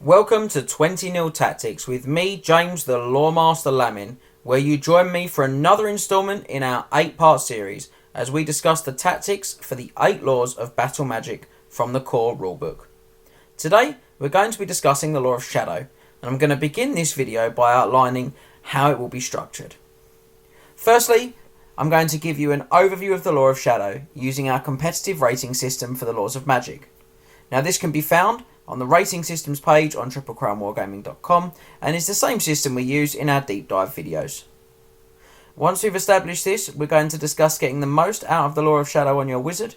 Welcome to 20 Tactics with me, James The Loremaster Lammin, where you join me for another instalment in our 8-part series as we discuss the tactics for the 8 laws of battle magic from the core rulebook. Today, we're going to be discussing the Law of Shadow, and I'm going to begin this video by outlining how it will be structured. Firstly, I'm going to give you an overview of the Law of Shadow using our competitive rating system for the laws of magic. Now, this can be found on the rating systems page on triplecrownwargaming.com and is the same system we use in our deep dive videos. Once we've established this, we're going to discuss getting the most out of the Law of Shadow on your wizard,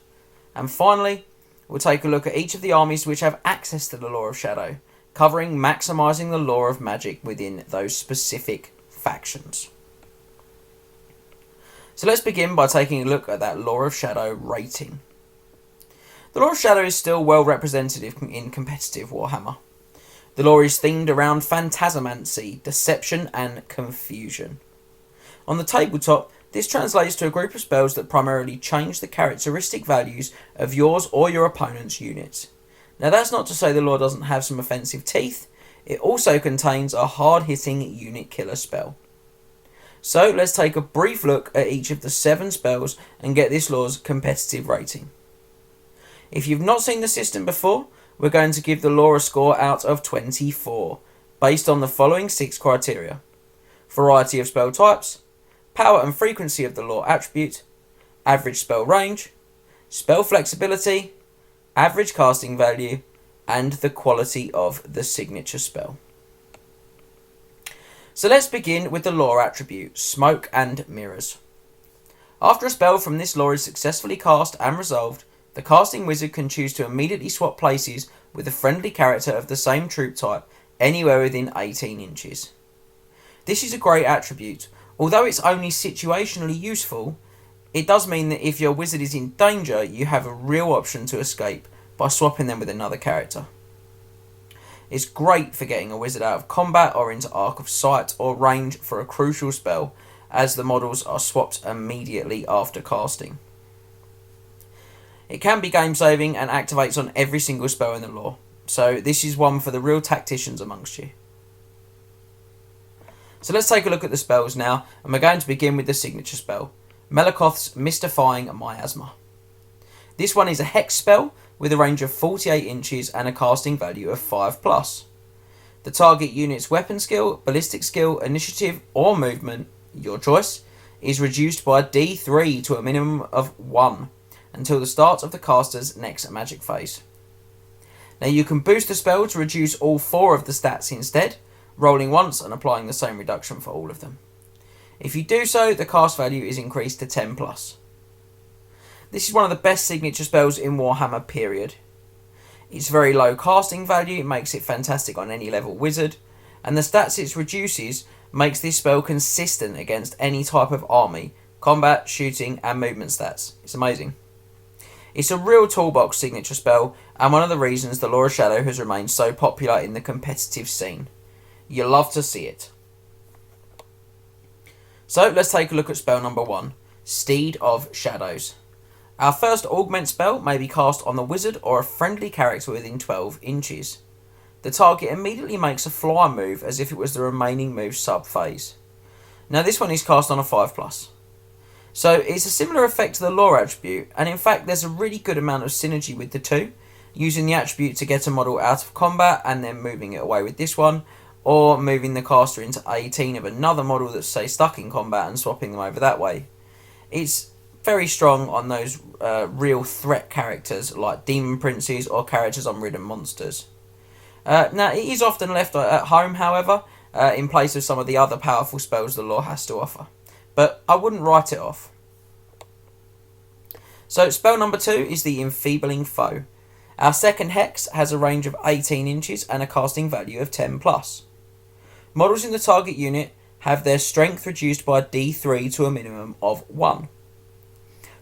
and finally we'll take a look at each of the armies which have access to the Law of Shadow, covering maximising the Law of Magic within those specific factions. So let's begin by taking a look at that Law of Shadow rating. The Law of Shadow is still well represented in competitive Warhammer. The law is themed around phantasmancy, deception and confusion. On the tabletop, this translates to a group of spells that primarily change the characteristic values of yours or your opponent's units. Now, that's not to say the law doesn't have some offensive teeth. It also contains a hard-hitting unit killer spell. So let's take a brief look at each of the 7 spells and get this law's competitive rating. If you've not seen the system before, we're going to give the law a score out of 24, based on the following 6 criteria: variety of spell types, power and frequency of the law attribute, average spell range, spell flexibility, average casting value, and the quality of the signature spell. So let's begin with the law attribute, Smoke and Mirrors. After a spell from this law is successfully cast and resolved, the casting wizard can choose to immediately swap places with a friendly character of the same troop type anywhere within 18 inches. This is a great attribute. Although it's only situationally useful, it does mean that if your wizard is in danger, you have a real option to escape by swapping them with another character. It's great for getting a wizard out of combat or into arc of sight or range for a crucial spell, as the models are swapped immediately after casting. It can be game saving and activates on every single spell in the lore, so this is one for the real tacticians amongst you. So let's take a look at the spells now, and we're going to begin with the signature spell, Melakoth's Mystifying Miasma. This one is a hex spell with a range of 48 inches and a casting value of 5+. The target unit's weapon skill, ballistic skill, initiative or movement, your choice, is reduced by D3 to a minimum of 1 until the start of the caster's next magic phase. Now, you can boost the spell to reduce all 4 of the stats instead, rolling once and applying the same reduction for all of them. If you do so, the cast value is increased to 10+. This is one of the best signature spells in Warhammer, period. Its very low casting value makes it fantastic on any level wizard, and the stats it reduces makes this spell consistent against any type of army, combat, shooting and movement stats. It's amazing. It's a real toolbox signature spell, and one of the reasons the Law of Shadow has remained so popular in the competitive scene. You love to see it. So let's take a look at spell number 1, Steed of Shadows. Our first augment spell may be cast on the wizard or a friendly character within 12 inches. The target immediately makes a fly move as if it was the remaining move sub-phase. Now, this one is cast on a 5+. So it's a similar effect to the law attribute, and in fact there's a really good amount of synergy with the two, using the attribute to get a model out of combat and then moving it away with this one, or moving the caster into 18 of another model that's, say, stuck in combat and swapping them over that way. It's very strong on those real threat characters like demon princes or characters on ridden monsters. Now, it is often left at home, however, in place of some of the other powerful spells the lore has to offer. But I wouldn't write it off. So spell number 2 is the Enfeebling Foe. Our second hex has a range of 18 inches and a casting value of 10+. Models in the target unit have their strength reduced by D3 to a minimum of 1.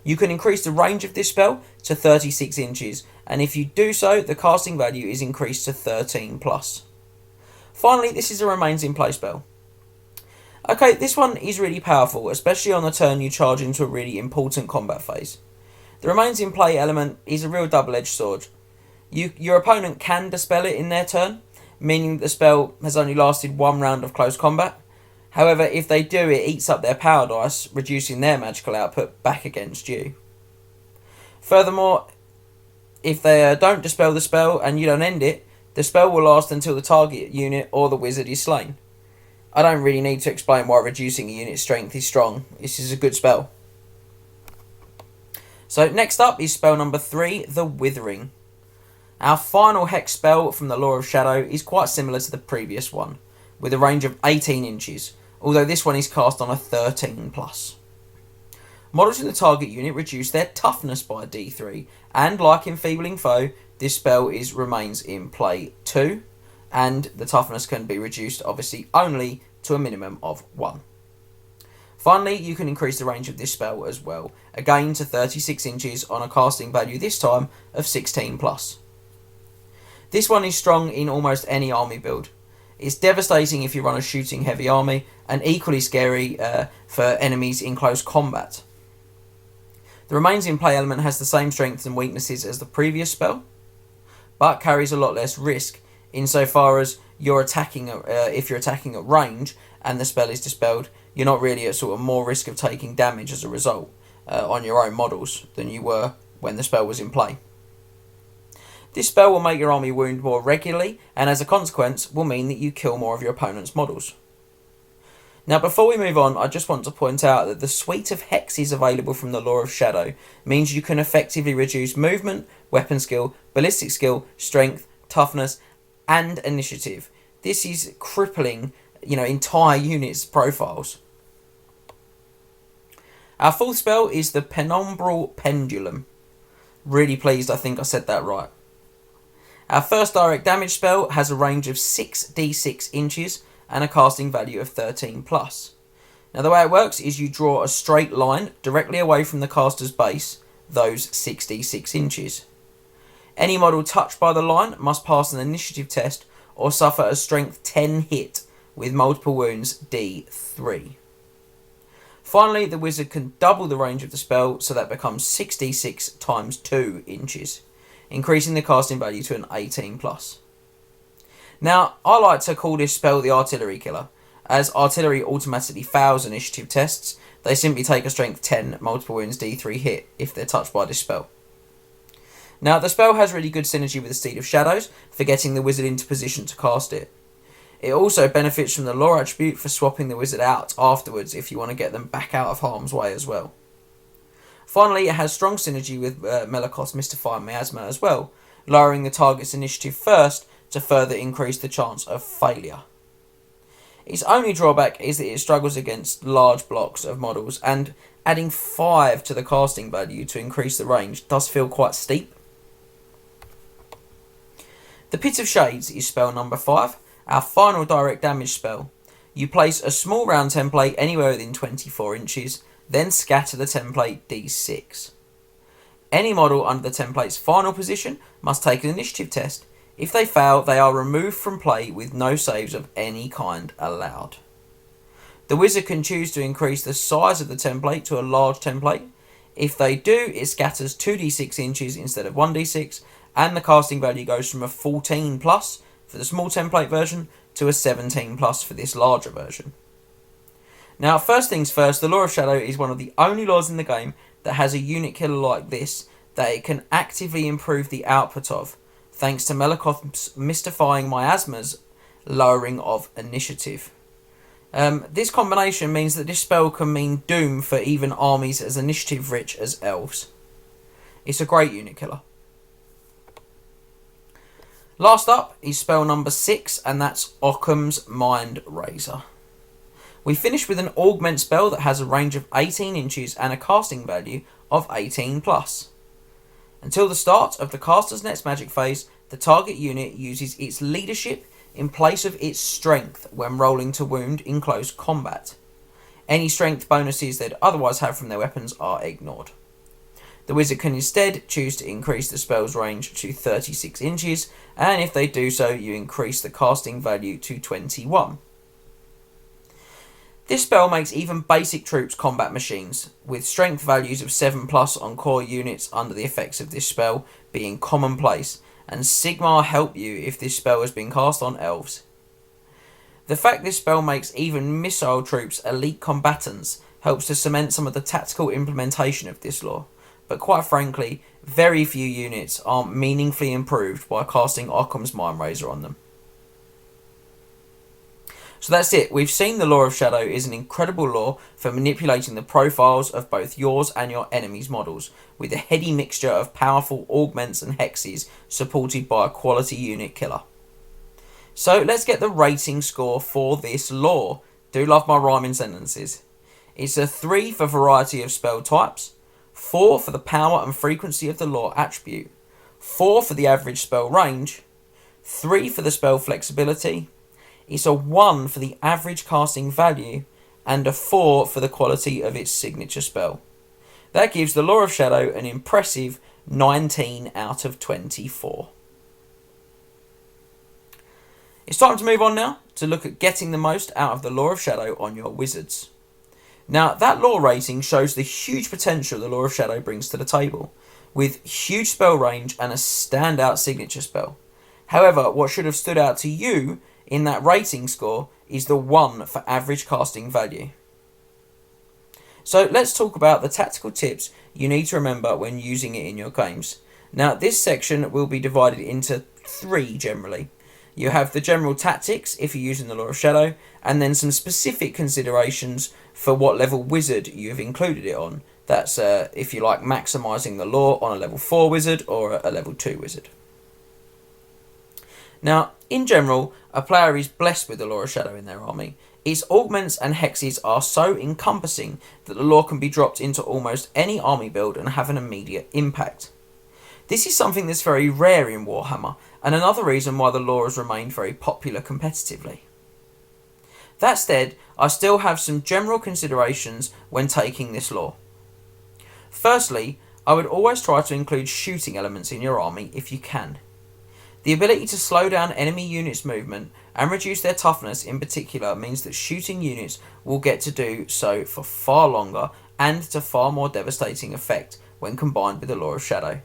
You can increase the range of this spell to 36 inches, and if you do so, the casting value is increased to 13+. Finally, this is a remains in play spell. Okay, this one is really powerful, especially on the turn you charge into a really important combat phase. The remains in play element is a real double-edged sword. Your opponent can dispel it in their turn, meaning that the spell has only lasted one round of close combat. However, if they do, it eats up their power dice, reducing their magical output back against you. Furthermore, if they don't dispel the spell and you don't end it, the spell will last until the target unit or the wizard is slain. I don't really need to explain why reducing a unit's strength is strong. This is a good spell. So next up is spell number 3, the Withering. Our final hex spell from the Lore of Shadow is quite similar to the previous one, with a range of 18 inches, although this one is cast on a 13+. Models in the target unit reduce their toughness by D3, and like Enfeebling Foe, this spell remains in play 2, and the toughness can be reduced obviously only to a minimum of 1. Finally, you can increase the range of this spell as well, again to 36 inches on a casting value this time of 16+. This one is strong in almost any army build. It's devastating if you run a shooting heavy army, and equally scary for enemies in close combat. The Remains in Play element has the same strengths and weaknesses as the previous spell, but carries a lot less risk insofar as if you're attacking at range and the spell is dispelled, you're not really at sort of more risk of taking damage as a result on your own models than you were when the spell was in play. This spell will make your army wound more regularly, and as a consequence will mean that you kill more of your opponent's models. Now before we move on, I just want to point out that the suite of hexes available from the Lore of Shadow means you can effectively reduce movement, weapon skill, ballistic skill, strength, toughness, and initiative. This is crippling, entire units' profiles. Our fourth spell is the Penumbral Pendulum. Really pleased I think I said that right. Our first direct damage spell has a range of 6d6 inches and a casting value of 13+. Now the way it works is you draw a straight line directly away from the caster's base, those 6d6 inches. Any model touched by the line must pass an initiative test or suffer a strength 10 hit with multiple wounds d3. Finally, the wizard can double the range of the spell, so that becomes 6d6 times 2 inches, increasing the casting value to an 18+. Now, I like to call this spell the Artillery Killer, as artillery automatically fails initiative tests. They simply take a strength 10 multiple wounds d3 hit if they're touched by this spell. Now, the spell has really good synergy with the Steed of Shadows for getting the wizard into position to cast it. It also benefits from the lore attribute for swapping the wizard out afterwards if you want to get them back out of harm's way as well. Finally, it has strong synergy with Melikoth's Mystifying Miasma as well, lowering the target's initiative first to further increase the chance of failure. Its only drawback is that it struggles against large blocks of models, and adding 5 to the casting value to increase the range does feel quite steep. The Pit of Shades is spell number 5, our final direct damage spell. You place a small round template anywhere within 24 inches, then scatter the template d6. Any model under the template's final position must take an initiative test. If they fail, they are removed from play with no saves of any kind allowed. The wizard can choose to increase the size of the template to a large template. If they do, it scatters 2d6 inches instead of 1d6, and the casting value goes from a 14+ for the small template version to a 17+ for this larger version. Now, first things first, the Lore of Shadow is one of the only lores in the game that has a unit killer like this that it can actively improve the output of, thanks to Melikoth's Mystifying Miasma's lowering of initiative. This combination means that this spell can mean doom for even armies as initiative rich as elves. It's a great unit killer. Last up is spell number 6, and that's Occam's Mind Razor. We finish with an augment spell that has a range of 18 inches and a casting value of 18+. Until the start of the caster's next magic phase, the target unit uses its leadership in place of its strength when rolling to wound in close combat. Any strength bonuses they'd otherwise have from their weapons are ignored. The wizard can instead choose to increase the spell's range to 36 inches, and if they do so, you increase the casting value to 21. This spell makes even basic troops combat machines, with strength values of 7+ on core units under the effects of this spell being commonplace, and Sigmar help you if this spell has been cast on elves. The fact this spell makes even missile troops elite combatants helps to cement some of the tactical implementation of this lore, but quite frankly, very few units are meaningfully improved by casting Occam's Mindrazor on them. So that's it. We've seen the Lore of Shadow is an incredible lore for manipulating the profiles of both yours and your enemy's models, with a heady mixture of powerful augments and hexes supported by a quality unit killer. So let's get the rating score for this lore. Do love my rhyming sentences. It's a 3 for variety of spell types, 4 for the power and frequency of the lore attribute, 4 for the average spell range, 3 for the spell flexibility. It's a 1 for the average casting value, and a 4 for the quality of its signature spell. That gives the Lore of Shadow an impressive 19 out of 24. It's time to move on now to look at getting the most out of the Lore of Shadow on your wizards. Now, that lore rating shows the huge potential the Lore of Shadow brings to the table, with huge spell range and a standout signature spell. However, what should have stood out to you in that rating score is the 1 for average casting value. So let's talk about the tactical tips you need to remember when using it in your games. Now, this section will be divided into 3 generally. You have the general tactics if you're using the Lore of Shadow, and then some specific considerations for what level wizard you've included it on. That's, if you like, maximising the lore on a level 4 wizard or a level 2 wizard. Now, in general, a player is blessed with the Lore of Shadow in their army. Its augments and hexes are so encompassing that the lore can be dropped into almost any army build and have an immediate impact. This is something that's very rare in Warhammer, and another reason why the lore has remained very popular competitively. That said, I still have some general considerations when taking this lore. Firstly, I would always try to include shooting elements in your army if you can. The ability to slow down enemy units' movement and reduce their toughness in particular means that shooting units will get to do so for far longer and to far more devastating effect when combined with the Lore of Shadow.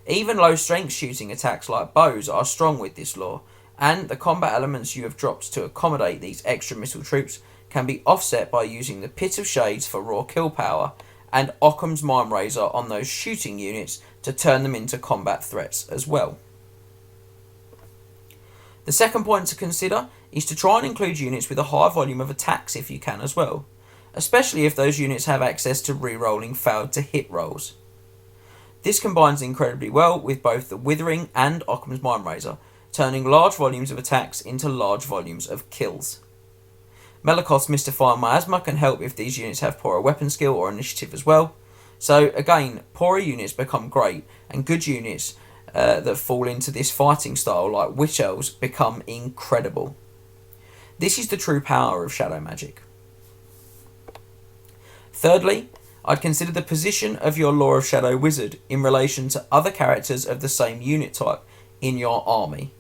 Even low strength shooting attacks like bows are strong with this lore, and the combat elements you have dropped to accommodate these extra missile troops can be offset by using the Pit of Shades for raw kill power and Occam's Mindrazor on those shooting units to turn them into combat threats as well. The second point to consider is to try and include units with a high volume of attacks if you can as well, especially if those units have access to re-rolling failed to hit rolls. This combines incredibly well with both the Withering and Occam's Mindrazor, turning large volumes of attacks into large volumes of kills. Malakoth's Mystifying Miasma can help if these units have poorer weapon skill or initiative as well. So again, poorer units become great, and good units that fall into this fighting style like Witch Elves become incredible. This is the true power of shadow magic. Thirdly, I'd consider the position of your Lore of Shadow wizard in relation to other characters of the same unit type in your army.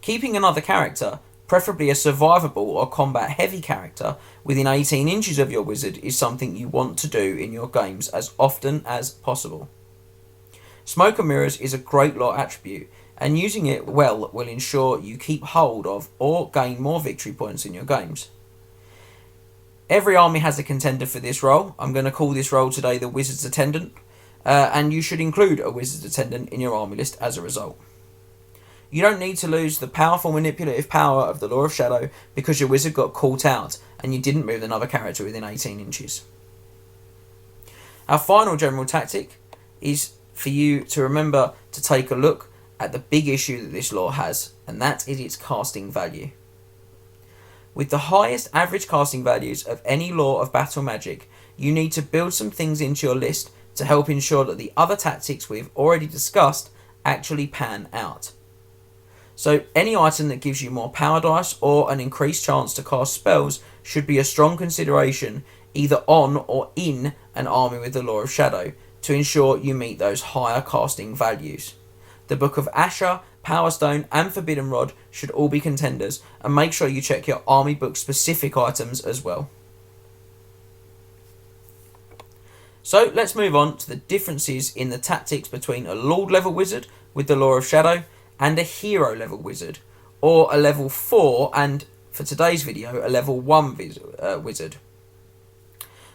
Keeping another character, preferably a survivable or combat heavy character, within 18 inches of your wizard is something you want to do in your games as often as possible. Smoke and Mirrors is a great lore attribute, and using it well will ensure you keep hold of or gain more victory points in your games. Every army has a contender for this role. I'm going to call this role today the Wizard's Attendant, and you should include a Wizard's Attendant in your army list as a result. You don't need to lose the powerful manipulative power of the Lore of Shadow because your wizard got caught out and you didn't move another character within 18 inches. Our final general tactic is for you to remember to take a look at the big issue that this lore has, and that is its casting value. With the highest average casting values of any lore of battle magic, you need to build some things into your list to help ensure that the other tactics we've already discussed actually pan out. So any item that gives you more power dice or an increased chance to cast spells should be a strong consideration either on or in an army with the Lore of Shadow to ensure you meet those higher casting values. The Book of Asher, Power Stone and Forbidden Rod should all be contenders, and make sure you check your army book specific items as well. So let's move on to the differences in the tactics between a Lord level wizard with the Lore of Shadow and a Hero level wizard, or a level 4 and, for today's video, a level 1 wizard.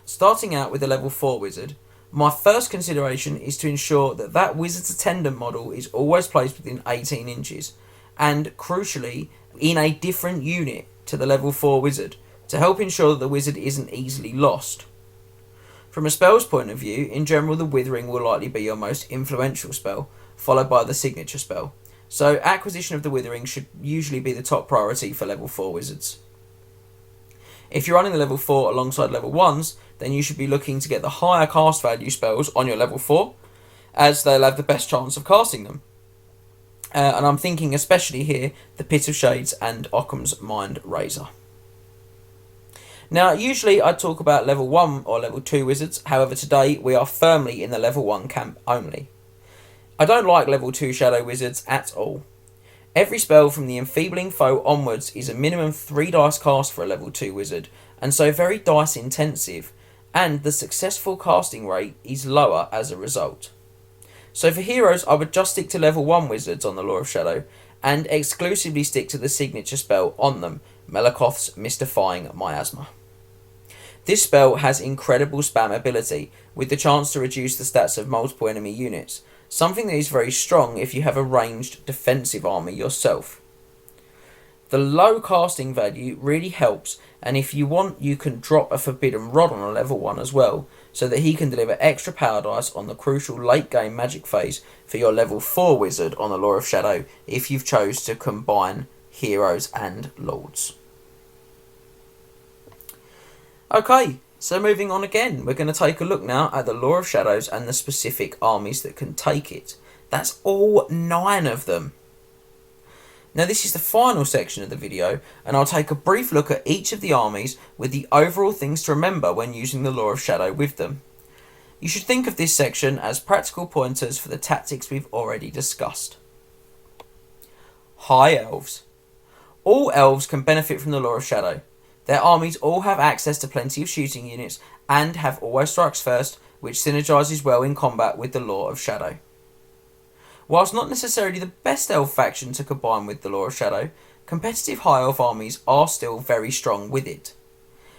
Starting out with a level 4 wizard, my first consideration is to ensure that that wizard's attendant model is always placed within 18 inches, and crucially, in a different unit to the level 4 wizard, to help ensure that the wizard isn't easily lost. From a spell's point of view, in general the Withering will likely be your most influential spell, followed by the signature spell, so acquisition of the Withering should usually be the top priority for level 4 wizards. If you're running the level 4 alongside level 1s, then you should be looking to get the higher cast value spells on your level 4, as they'll have the best chance of casting them. And I'm thinking especially here the Pit of Shades and Occam's Mind Razor. Now, usually I'd talk about level 1 or level 2 wizards, however today we are firmly in the level 1 camp only. I don't like level 2 shadow wizards at all. Every spell from the Enfeebling Foe onwards is a minimum 3 dice cast for a level 2 wizard, and so very dice intensive, and the successful casting rate is lower as a result. So for heroes, I would just stick to level 1 wizards on the Lore of Shadow, and exclusively stick to the signature spell on them, Melakoth's Mystifying Miasma. This spell has incredible spam ability, with the chance to reduce the stats of multiple enemy units, something that is very strong if you have a ranged defensive army yourself. The low casting value really helps, and if you want you can drop a Forbidden Rod on a level 1 as well, so that he can deliver extra power dice on the crucial late game magic phase for your level 4 wizard on the Lore of Shadow if you've chose to combine heroes and lords. Okay, so moving on again, we're going to take a look now at the Lore of Shadows and the specific armies that can take it. That's all 9 of them. Now this is the final section of the video, and I'll take a brief look at each of the armies with the overall things to remember when using the Lore of Shadow with them. You should think of this section as practical pointers for the tactics we've already discussed. High Elves. All elves can benefit from the Lore of Shadow. Their armies all have access to plenty of shooting units and have always strikes first, which synergises well in combat with the Lore of Shadow. Whilst not necessarily the best elf faction to combine with the Lore of Shadow, competitive high elf armies are still very strong with it.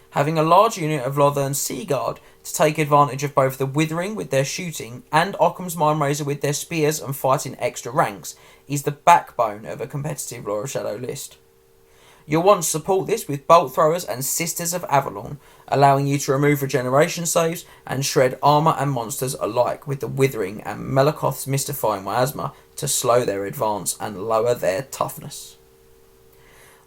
Having a large unit of Lothern Sea Guard to take advantage of both the Withering with their shooting and Occam's Mind Razor with their spears and fighting extra ranks is the backbone of a competitive Lore of Shadow list. You'll want to support this with Bolt Throwers and Sisters of Avalon, allowing you to remove regeneration saves and shred armour and monsters alike with the Withering and Melakoth's Mystifying Miasma to slow their advance and lower their toughness.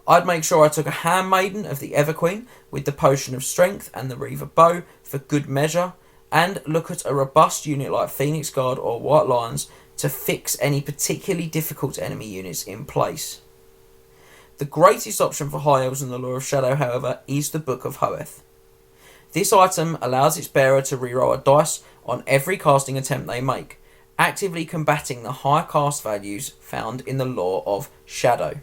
I'd make sure I took a Handmaiden of the Everqueen with the Potion of Strength and the Reaver Bow for good measure, and look at a robust unit like Phoenix Guard or White Lions to fix any particularly difficult enemy units in place. The greatest option for high elves in the Lore of Shadow, however, is the Book of Hoeth. This item allows its bearer to reroll a dice on every casting attempt they make, actively combating the high cast values found in the Lore of Shadow.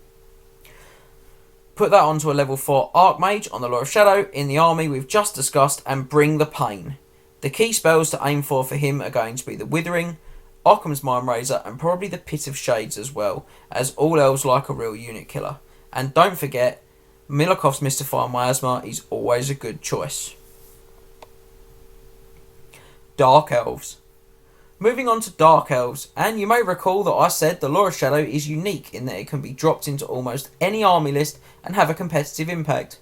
Put that onto a level 4 Archmage on the Lore of Shadow in the army we've just discussed and bring the pain. The key spells to aim for him are going to be the Withering, Occam's Mind Razor, and probably the Pit of Shades as well, as all elves like a real unit killer. And don't forget, Melakoth's Mystifying Miasma is always a good choice. Dark Elves. Moving on to Dark Elves, and you may recall that I said the Lore of Shadow is unique in that it can be dropped into almost any army list and have a competitive impact.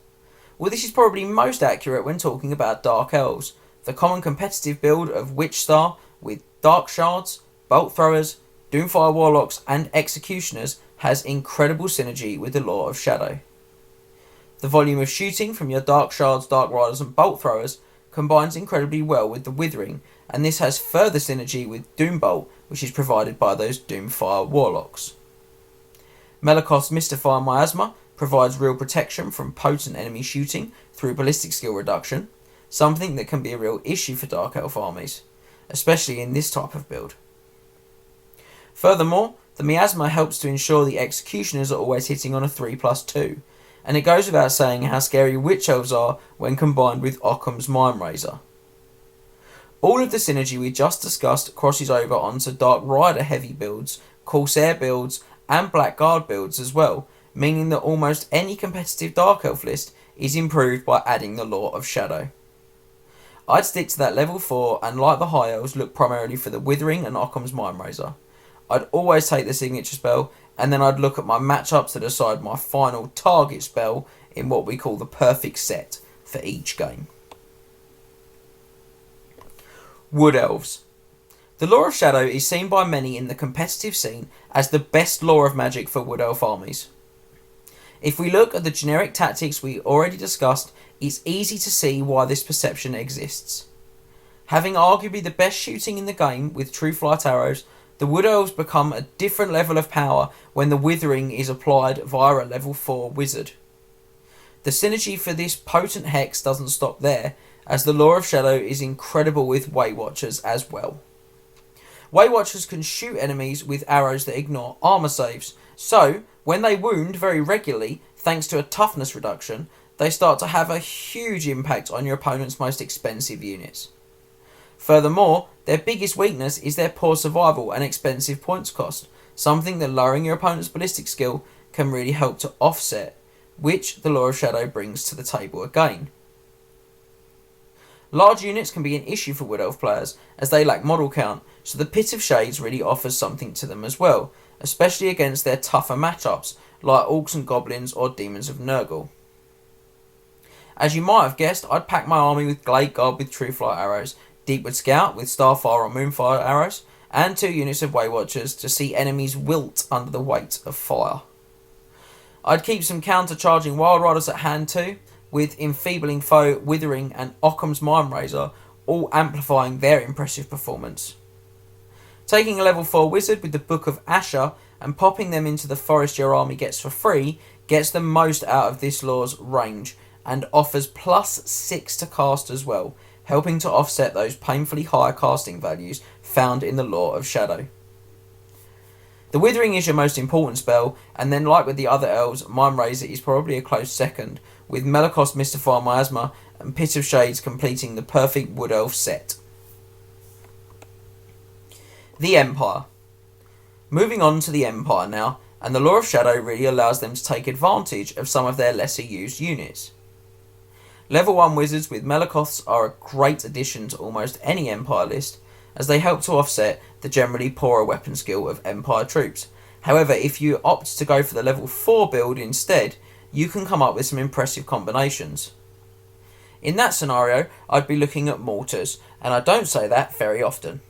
Well, this is probably most accurate when talking about Dark Elves, the common competitive build of Witchstar with Dark Shards, Bolt Throwers, Doomfire Warlocks and Executioners has incredible synergy with the Lore of Shadow. The volume of shooting from your Dark Shards, Dark Riders and Bolt Throwers combines incredibly well with the Withering, and this has further synergy with Doombolt, which is provided by those Doomfire Warlocks. Melakoth's Mystifying Miasma provides real protection from potent enemy shooting through ballistic skill reduction, something that can be a real issue for Dark Elf armies, especially in this type of build. Furthermore, the Miasma helps to ensure the Executioners are always hitting on a 3+2, and it goes without saying how scary Witch Elves are when combined with Occam's Mind Razor. All of the synergy we just discussed crosses over onto Dark Rider heavy builds, Corsair builds, and Blackguard builds as well, meaning that almost any competitive Dark Elf list is improved by adding the Lore of Shadow. I'd stick to that level 4 and, like the High Elves, look primarily for the Withering and Occam's Mindrazor. I'd always take the signature spell, and then I'd look at my matchups to decide my final target spell in what we call the perfect set for each game. Wood Elves. The Lore of Shadow is seen by many in the competitive scene as the best lore of magic for Wood Elf armies. If we look at the generic tactics we already discussed, it's easy to see why this perception exists. Having arguably the best shooting in the game with true flight arrows, the Wood Elves become a different level of power when the Withering is applied via a level 4 wizard. The synergy for this potent hex doesn't stop there, as the Lore of Shadow is incredible with Way Watchers as well. Way Watchers can shoot enemies with arrows that ignore armor saves, so when they wound very regularly, thanks to a toughness reduction, they start to have a huge impact on your opponent's most expensive units. Furthermore, their biggest weakness is their poor survival and expensive points cost, something that lowering your opponent's ballistic skill can really help to offset, which the Lore of Shadow brings to the table again. Large units can be an issue for Wood Elf players, as they lack model count, so the Pit of Shades really offers something to them as well, especially against their tougher matchups, like Orcs and Goblins or Demons of Nurgle. As you might have guessed, I'd pack my army with Glade Guard with True Flight arrows, Deepwood Scout with Starfire or Moonfire arrows, and 2 units of Way Watchers to see enemies wilt under the weight of fire. I'd keep some counter-charging Wild Riders at hand too, with Enfeebling Foe, Withering and Occam's Mindrazor all amplifying their impressive performance. Taking a level 4 wizard with the Book of Asher and popping them into the forest your army gets for free gets the most out of this lore's range and offers +6 to cast as well, helping to offset those painfully high casting values found in the Lore of Shadow. The Withering is your most important spell, and then like with the other elves, Mindrazor is probably a close second, with Melakoth's Mystify Miasma and Pit of Shades completing the perfect Wood Elf set. The Empire. Moving on to the Empire now, and the Lore of Shadow really allows them to take advantage of some of their lesser used units. Level 1 wizards with Melakoths are a great addition to almost any Empire list, as they help to offset the generally poorer weapon skill of Empire troops. However, if you opt to go for the level 4 build instead, you can come up with some impressive combinations. In that scenario, I'd be looking at mortars, and I don't say that very often.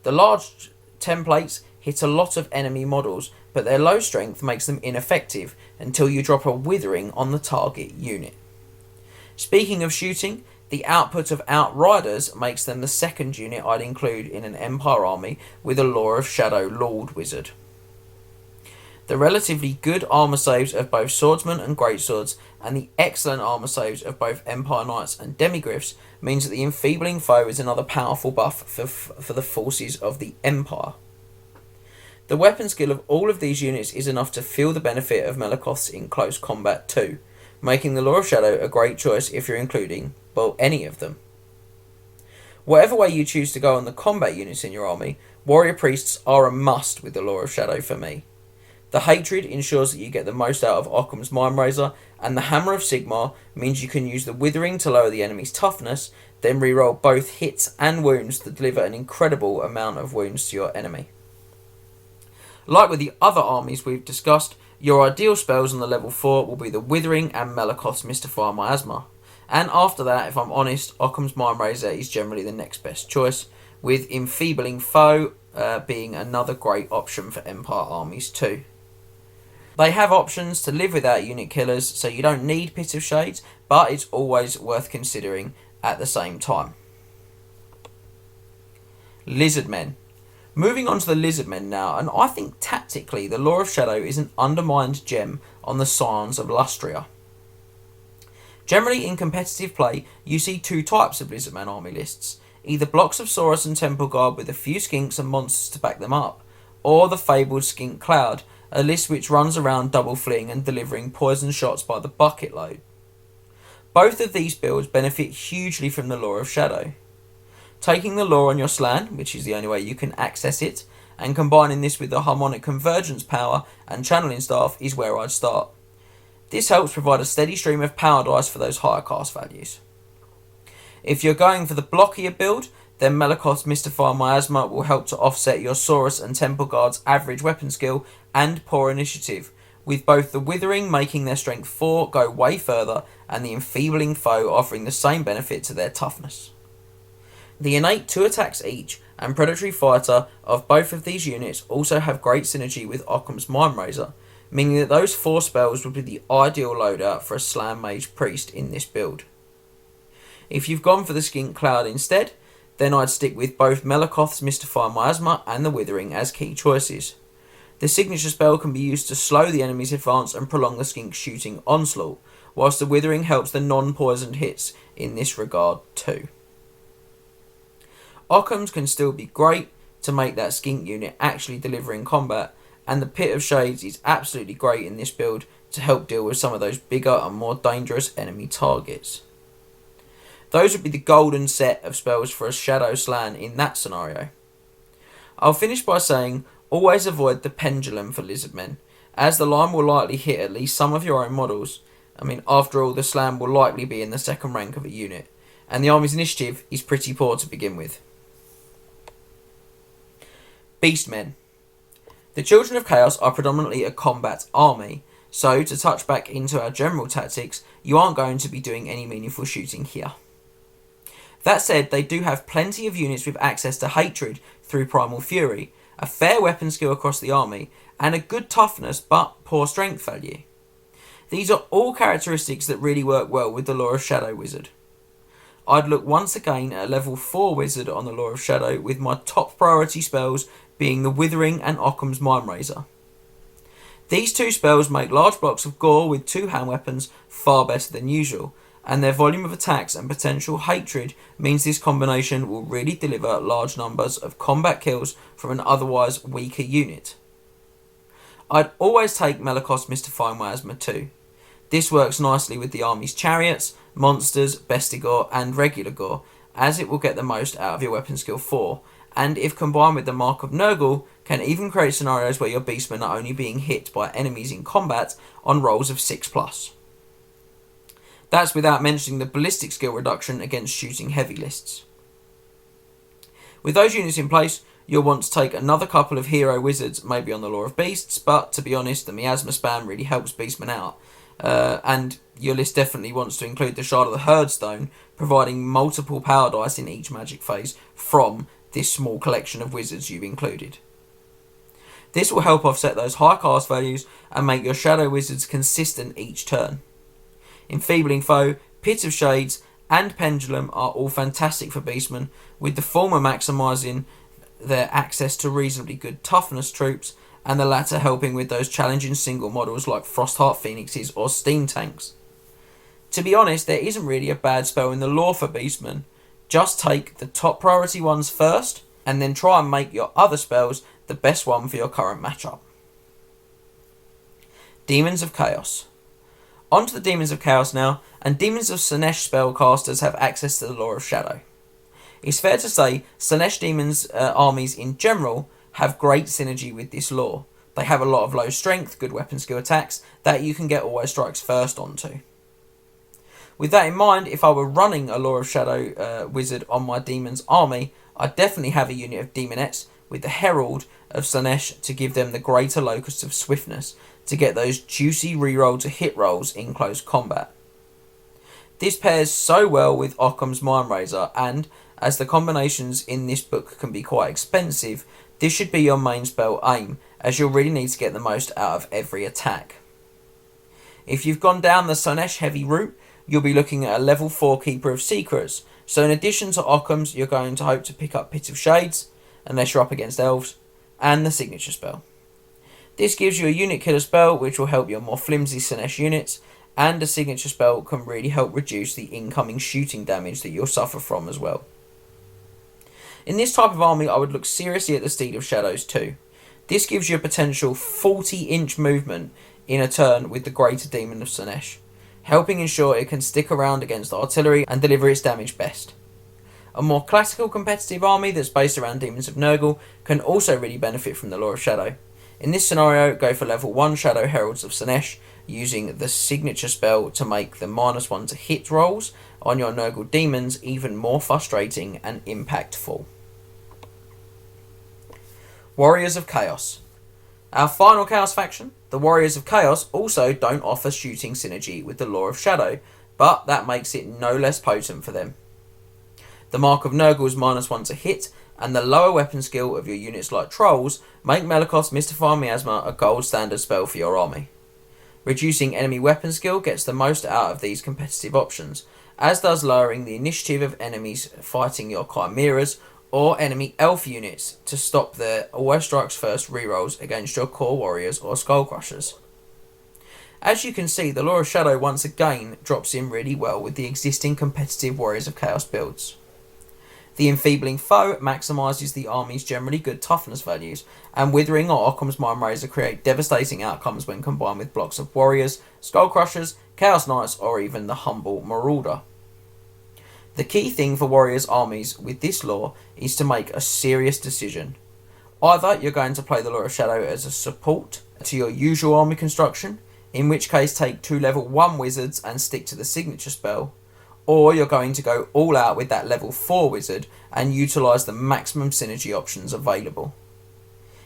The large templates hit a lot of enemy models, but their low strength makes them ineffective until you drop a Withering on the target unit. Speaking of shooting, the output of Outriders makes them the second unit I'd include in an Empire army with a Lore of Shadow Lord Wizard. The relatively good armour saves of both Swordsmen and Greatswords, and the excellent armour saves of both Empire Knights and Demigryphs means that the Enfeebling Foe is another powerful buff for the forces of the Empire. The weapon skill of all of these units is enough to feel the benefit of Melakoths in close combat too, making the Lore of Shadow a great choice if you're including, well, any of them. Whatever way you choose to go on the combat units in your army, Warrior Priests are a must with the Lore of Shadow for me. The Hatred ensures that you get the most out of Occam's Mindrazor, and the Hammer of Sigmar means you can use the Withering to lower the enemy's toughness, then reroll both hits and wounds to deliver an incredible amount of wounds to your enemy. Like with the other armies we've discussed, your ideal spells on the level 4 will be the Withering and Melakoth's Mystify Miasma. And after that, if I'm honest, Occam's Mindrazor is generally the next best choice, with Enfeebling Foe being another great option for Empire armies too. They have options to live without unit killers, so you don't need Pit of Shades, but it's always worth considering at the same time. Lizardmen. Moving on to the Lizardmen now, and I think tactically the Lore of Shadow is an undermined gem on the Scions of Lustria. Generally in competitive play, you see 2 types of Lizardmen army lists, either blocks of Saurus and Temple Guard with a few skinks and monsters to back them up, or the fabled Skink Cloud, a list which runs around double fleeing and delivering poison shots by the bucket load. Both of these builds benefit hugely from the Lore of Shadow. Taking the law on your Slann, which is the only way you can access it, and combining this with the harmonic convergence power and channeling staff is where I'd start. This helps provide a steady stream of power dice for those higher cast values. If you're going for the blockier build, then Malakoth's Mystify Miasma will help to offset your Saurus and Temple Guard's average weapon skill and poor initiative, with both the Withering making their strength 4 go way further and the Enfeebling Foe offering the same benefit to their toughness. The innate 2 attacks each and Predatory Fighter of both of these units also have great synergy with Occam's Mindrazor, meaning that those 4 spells would be the ideal loadout for a Slann Mage Priest in this build. If you've gone for the Skink Cloud instead, then I'd stick with both Malakoth's Mystify Miasma and the Withering as key choices. The signature spell can be used to slow the enemy's advance and prolong the Skink's shooting onslaught, whilst the Withering helps the non-poisoned hits in this regard too. Occam's can still be great to make that Skink unit actually deliver in combat, and the Pit of Shades is absolutely great in this build to help deal with some of those bigger and more dangerous enemy targets. Those would be the golden set of spells for a Shadow Slann in that scenario. I'll finish by saying always avoid the Pendulum for Lizardmen, as the line will likely hit at least some of your own models. After all, the Slann will likely be in the second rank of a unit, and the army's initiative is pretty poor to begin with. Beastmen. The Children of Chaos are predominantly a combat army, so to touch back into our general tactics, you aren't going to be doing any meaningful shooting here. That said, they do have plenty of units with access to hatred through Primal Fury, a fair weapon skill across the army, and a good toughness but poor strength value. These are all characteristics that really work well with the Lore of Shadow Wizard. I'd look once again at a level 4 wizard on the Lore of Shadow, with my top priority spells being the Withering and Occam's Mindrazor. These 2 spells make large blocks of gore with 2 hand weapons far better than usual, and their volume of attacks and potential hatred means this combination will really deliver large numbers of combat kills from an otherwise weaker unit. I'd always take Malakoth's Mystifying Miasma too. This works nicely with the army's chariots, monsters, bestigore and regular gore, as it will get the most out of your weapon skill 4, and if combined with the Mark of Nurgle, can even create scenarios where your beastmen are only being hit by enemies in combat on rolls of 6+. That's without mentioning the ballistic skill reduction against shooting heavy lists. With those units in place, you'll want to take another couple of hero wizards, maybe on the Lore of Beasts, but to be honest, the Miasma spam really helps beastmen out. And your list definitely wants to include the Shard of the Herdstone, providing multiple power dice in each magic phase from this small collection of wizards you've included. This will help offset those high cast values and make your Shadow Wizards consistent each turn. Enfeebling Foe, Pit of Shades and Pendulum are all fantastic for beastmen, with the former maximising their access to reasonably good toughness troops, and the latter helping with those challenging single models like Frostheart Phoenixes or Steam Tanks. To be honest, there isn't really a bad spell in the lore for beastmen. Just take the top priority ones first, and then try and make your other spells the best one for your current matchup. Demons of Chaos. On to the Demons of Chaos now, and Demons of Slaanesh spellcasters have access to the Lore of Shadow. It's fair to say Slaanesh demons armies in general have great synergy with this lore. They have a lot of low strength, good weapon skill attacks that you can get always strikes first onto. With that in mind, if I were running a Lore of Shadow wizard on my demons army, I'd definitely have a unit of demonettes with the Herald of Slaanesh to give them the greater locus of swiftness to get those juicy reroll to hit rolls in close combat. This pairs so well with Occam's Mindrazor, and as the combinations in this book can be quite expensive, this should be your main spell aim, as you'll really need to get the most out of every attack. If you've gone down the Slaanesh heavy route, you'll be looking at a level 4 Keeper of Secrets, so in addition to Occam's, you're going to hope to pick up Pit of Shades, unless you're up against elves, and the signature spell. This gives you a unit killer spell which will help your more flimsy Slaanesh units, and a signature spell can really help reduce the incoming shooting damage that you'll suffer from as well. In this type of army, I would look seriously at the Steed of Shadows too. This gives you a potential 40-inch movement in a turn with the Greater Demon of Slaanesh, helping ensure it can stick around against artillery and deliver its damage best. A more classical competitive army that's based around Demons of Nurgle can also really benefit from the Lore of Shadow. In this scenario, go for level 1 Shadow Heralds of Slaanesh, using the signature spell to make the -1 to hit rolls on your Nurgle demons even more frustrating and impactful. Warriors of Chaos. Our final Chaos faction, the Warriors of Chaos, also don't offer shooting synergy with the Lore of Shadow, but that makes it no less potent for them. The Mark of Nurgle's -1 to hit and the lower weapon skill of your units like Trolls make Malakoth's Mystifying Miasma a gold standard spell for your army. Reducing enemy weapon skill gets the most out of these competitive options, as does lowering the initiative of enemies fighting your Chimeras or enemy elf units to stop their Always Strikes First rerolls against your core warriors or Skullcrushers. As you can see, the Lore of Shadow once again drops in really well with the existing competitive Warriors of Chaos builds. The Enfeebling Foe maximises the army's generally good toughness values, and Withering or Occam's Mindrazor create devastating outcomes when combined with blocks of Warriors, Skullcrushers, Chaos Knights, or even the humble Marauder. The key thing for Warriors armies with this lore is to make a serious decision. Either you're going to play the Lore of Shadow as a support to your usual army construction, in which case take 2 level 1 wizards and stick to the signature spell, or you're going to go all out with that level 4 wizard and utilise the maximum synergy options available.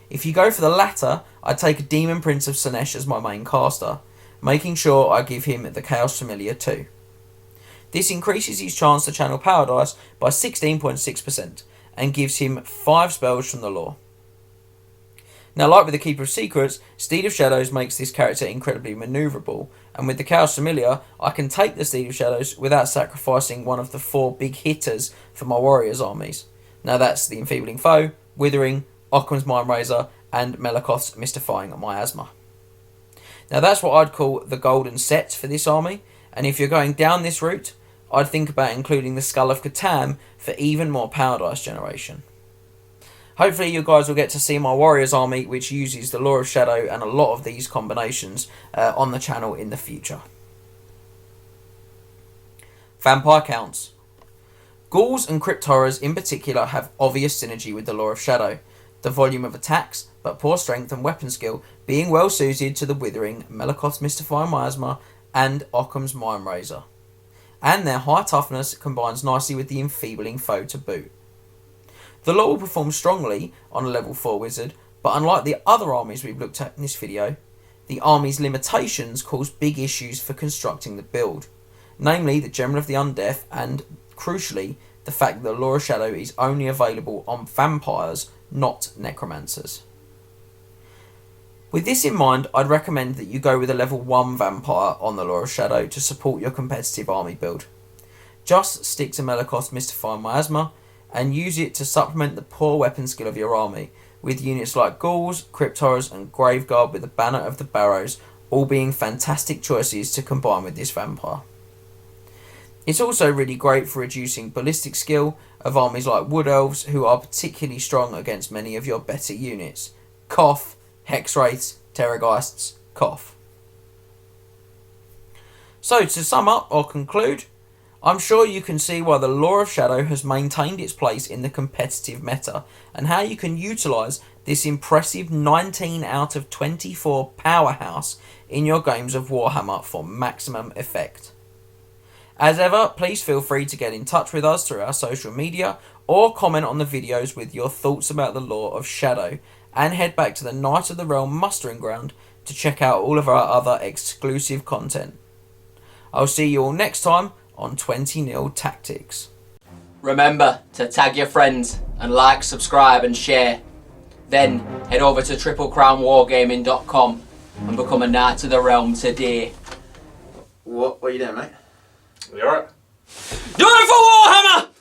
If you go for the latter, I take a Demon Prince of Slaanesh as my main caster, making sure I give him the Chaos Familiar too. This increases his chance to channel Power Dice by 16.6% and gives him 5 spells from the lore. Now, like with the Keeper of Secrets, Steed of Shadows makes this character incredibly manoeuvrable, and with the Chaos Familiar, I can take the Steed of Shadows without sacrificing one of the 4 big hitters for my Warriors armies. Now that's the Enfeebling Foe, Withering, Occam's Mindrazor, and Malakoth's Mystifying Miasma. Now that's what I'd call the golden set for this army, and if you're going down this route, I'd think about including the Skull of Catan for even more Power Dice generation. Hopefully you guys will get to see my Warriors army, which uses the Lore of Shadow and a lot of these combinations on the channel in the future. Vampire counts. Ghouls and Crypt Horrors in particular have obvious synergy with the Lore of Shadow, the volume of attacks, but poor strength and weapon skill being well suited to the Withering, Malakoth's Mystifying Miasma, and Occam's Mindrazor. And their high toughness combines nicely with the Enfeebling Foe to boot. The lore will perform strongly on a level 4 wizard, but unlike the other armies we've looked at in this video, the army's limitations cause big issues for constructing the build, namely the General of the Undeath and, crucially, the fact that the Lore of Shadow is only available on vampires, not necromancers. With this in mind, I'd recommend that you go with a level 1 vampire on the Lore of Shadow to support your competitive army build. Just stick to Malakoth's Mystifying Miasma, and use it to supplement the poor weapon skill of your army, with units like Ghouls, Crypt Horrors and Graveguard with the Banner of the Barrows all being fantastic choices to combine with this vampire. It's also really great for reducing ballistic skill of armies like Wood Elves, who are particularly strong against many of your better units. Cough, Hexwraiths, Terrorgeists, cough. So to sum up or conclude, I'm sure you can see why the Lore of Shadow has maintained its place in the competitive meta, and how you can utilise this impressive 19 out of 24 powerhouse in your games of Warhammer for maximum effect. As ever, please feel free to get in touch with us through our social media, or comment on the videos with your thoughts about the Lore of Shadow, and head back to the Knight of the Realm mustering ground to check out all of our other exclusive content. I'll see you all next time on 20-0 Tactics. Remember to tag your friends and like, subscribe and share. Then head over to triplecrownwargaming.com and become a Knight of the Realm today. What are you doing, mate? You alright? Do it for Warhammer!